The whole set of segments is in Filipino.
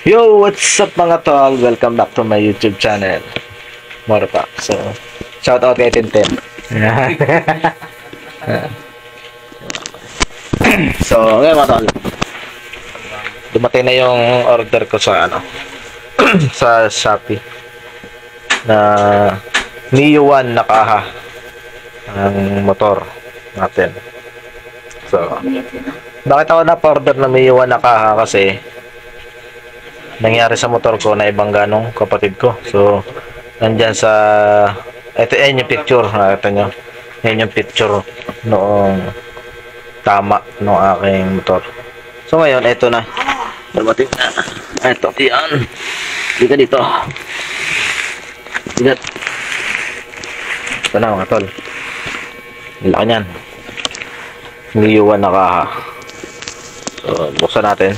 Yo, what's up mga tol? Welcome back to my YouTube channel. Moro pa. So, shout out kay Tintin. Yan. So, ngayon mga tol. Dumating na yung order ko sa sa Shopee na Mio 1 na kaha ng motor natin. So, bakit ako na-order na Mio 1 na kaha? Kasi nangyari sa motor ko na ibang ganong kapatid ko. So, nandyan sa ito yung picture, nakita nyo. Yan yung picture noong tama ng aking motor. So, ngayon, ito na. Dumating na. Ito, yan. Dito dito. Dito. Ito na mga tol. Laki nyan. Niyuwan na kaha. So, buksan natin.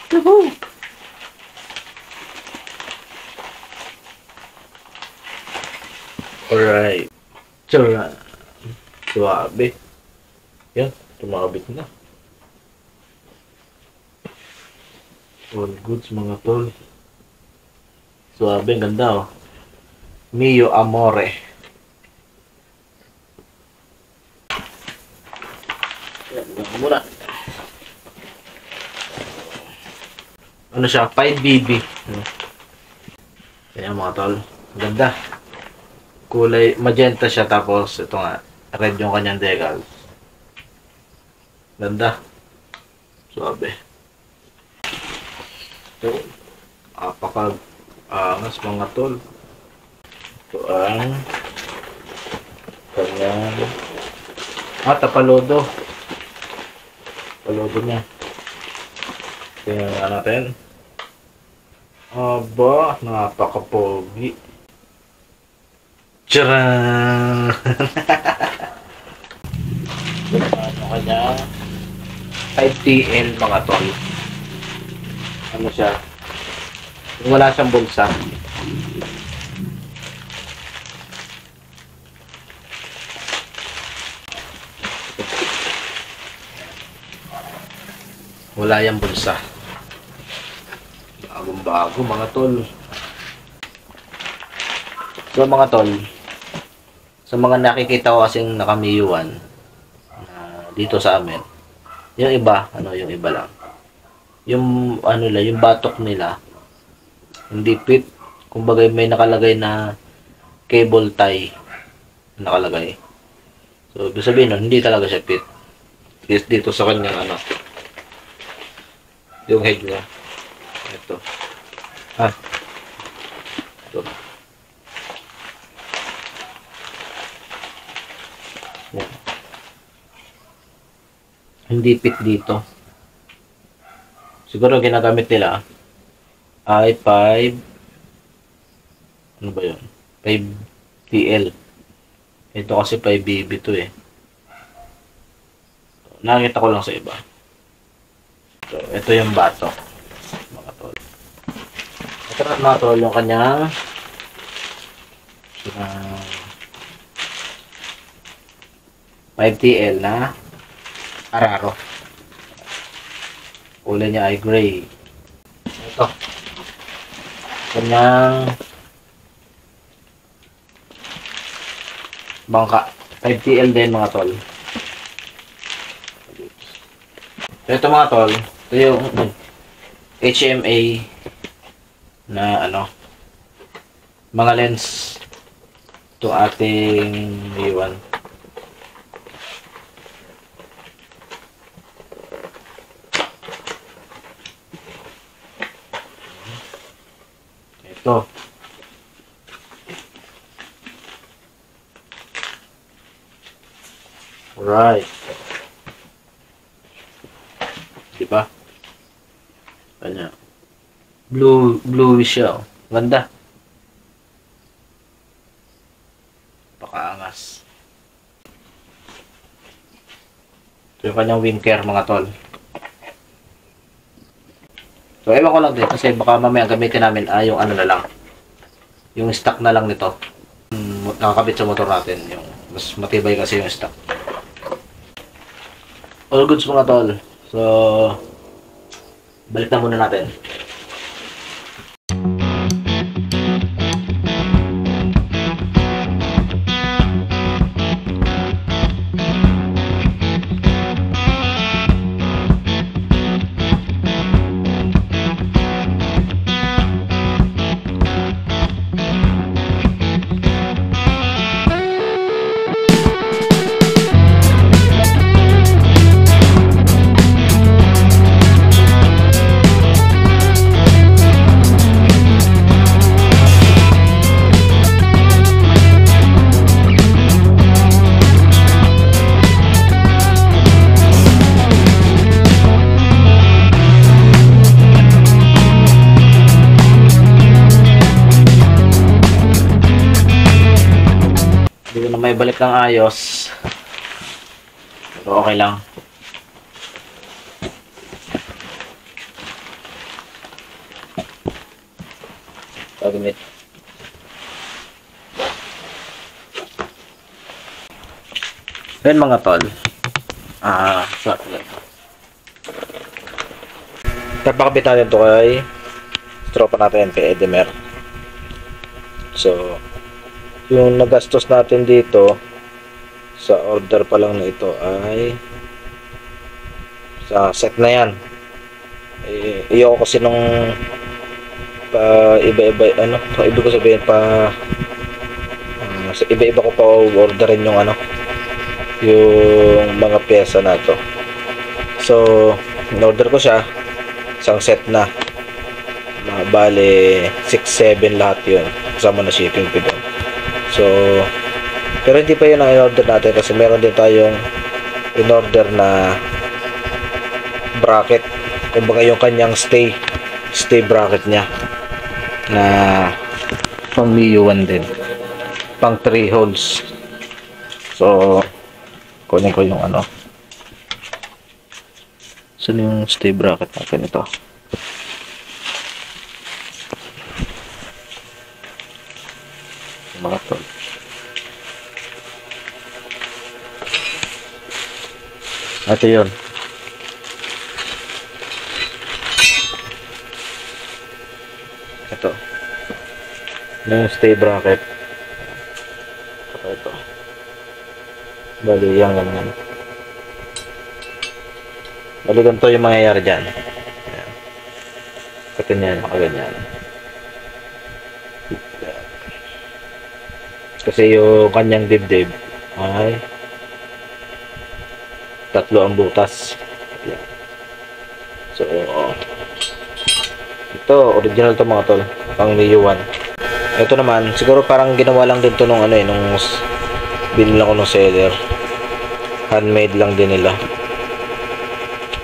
Woohoo! Alright. Tsura. Suwabe. Yan. Tumabit na. All goods mga tol. Suwabe. Ang ganda oh. Mio Amore. Yan. Ganda muna. Ano siya? 5BB. Kaya mga tol. Ganda. Kulay magenta siya, tapos ito nga red yung kanyang decal. Ganda. Suabe. So, apaka-angas mga tol. Ito ang kanyang tapalodo. Palodo niya. Tingnan nga natin. Aba, napaka-pogi. Tcharan! Ano kanya? 5TL mga tol. Ano siya? Wala siyang bulsa. Wala yung bulsa. Bagong-bago mga tol. So mga tol, sa mga nakikita ko kasing nakamiyuan dito sa amin, yung iba, yung iba lang. Yung yung batok nila hindi fit. Kumbaga may nakalagay na cable tie nakalagay. So ibig sabihin nun, hindi talaga siya fit. Yes, dito sa kanyang yung head niya. Ito. Ito. Yan. Hindi fit dito. Siguro ginagamit nila ay 5 ano ba yun? 5TL. Ito kasi 5BB to eh. Nakita ko lang sa iba. So, ito yung batok mga tol. Ito na mga tol yung kanyang 5TL na Araro. Kulay niya ay gray. Ito. Kanyang bangka. 5TL din mga tol. Ito mga tol. Ito yung HMA na mga lens. Ito ating iwan. Ito. Alright. Diba? Kanya. Bluish siya. Ganda. Pakaangas. Ito yung kanyang wing care mga tol. So, ewan ko lang din kasi baka mamaya gamitin namin yung na lang. Yung stock na lang nito. Nakakabit sa motor natin. Yung mas matibay kasi yung stock. All goods mga tol. So, balik na muna natin. Hindi ko na may balik ng ayos. Pero okay lang. Pagmit. Then mga tol. Sorry. Tapakabit natin ito kay tropa natin kay Edemer. So, yung nagastos natin dito sa order pa lang na ito ay sa set na yan. Iyo kasi nung iba-iba ibig ko sabihin iba-iba ko pa orderin yung yung mga pyesa na to. So, in-order ko siya isang set na. Bale 6-7 lahat yun kasama na shipping fee doon. So, pero hindi pa yun ang in-order natin kasi meron din tayong in-order na bracket. Kumbaga yung kanyang stay bracket niya na pang Mio 1 din. Pang 3 holes. So, kunin ko yung saan yung stay bracket natin ito? Mga tol. Ito yun. Ito. Yung stay bracket. Ito. Bali yan ganyan. Bali ganito yung mangyayari dyan. Ayan. Katanyan, makaganyan. Kasi yung kanyang dibdib ay 3 ang butas. Ayan. So, ito original to mga tol, pang Mio 1. Ito naman siguro parang ginawa lang din to nung nung binili ko nung seller. Handmade lang din nila.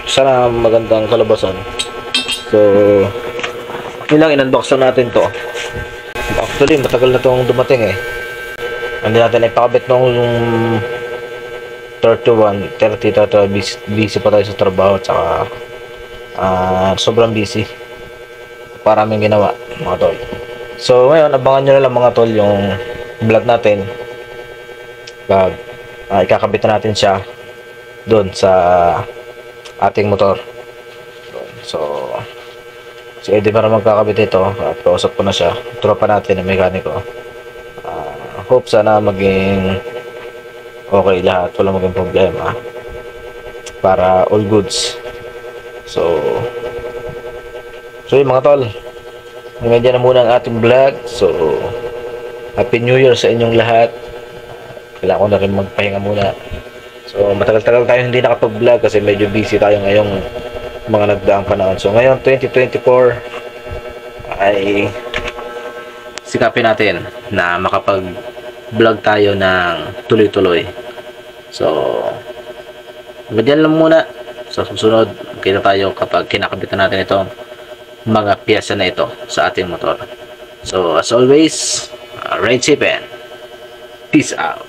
Sana magandang kalabasan. So, yun lang, in-unbox lang natin to. Actually matagal na tong dumating hindi natin ipakabit nung 30 busy pa tayo sa trabaho at saka sobrang busy. Maraming ginawa mga tol. So ngayon abangan nyo na lang mga tol yung vlog natin pag ikakabit na natin siya doon sa ating motor. So si Eddie para magkakabit ito at kausap ko na siya, tropa natin na mekaniko. Hope sana maging okay lahat, wala maging problema para all goods. So yun mga tol, hanggang dyan na muna ang ating vlog. So Happy New Year sa inyong lahat. Kailangan ko na rin magpahinga muna. So matagal-tagal tayo hindi nakapag-vlog kasi medyo busy tayo ngayong mga nagdaang panahon. So ngayon 2024 ay sikapin natin na makapag-vlog tayo ng tuloy-tuloy. So ganyan lang muna. Sa susunod kita tayo kapag kinakabitan natin itong mga piyesa na ito sa ating motor. So as always, ride safe and peace out.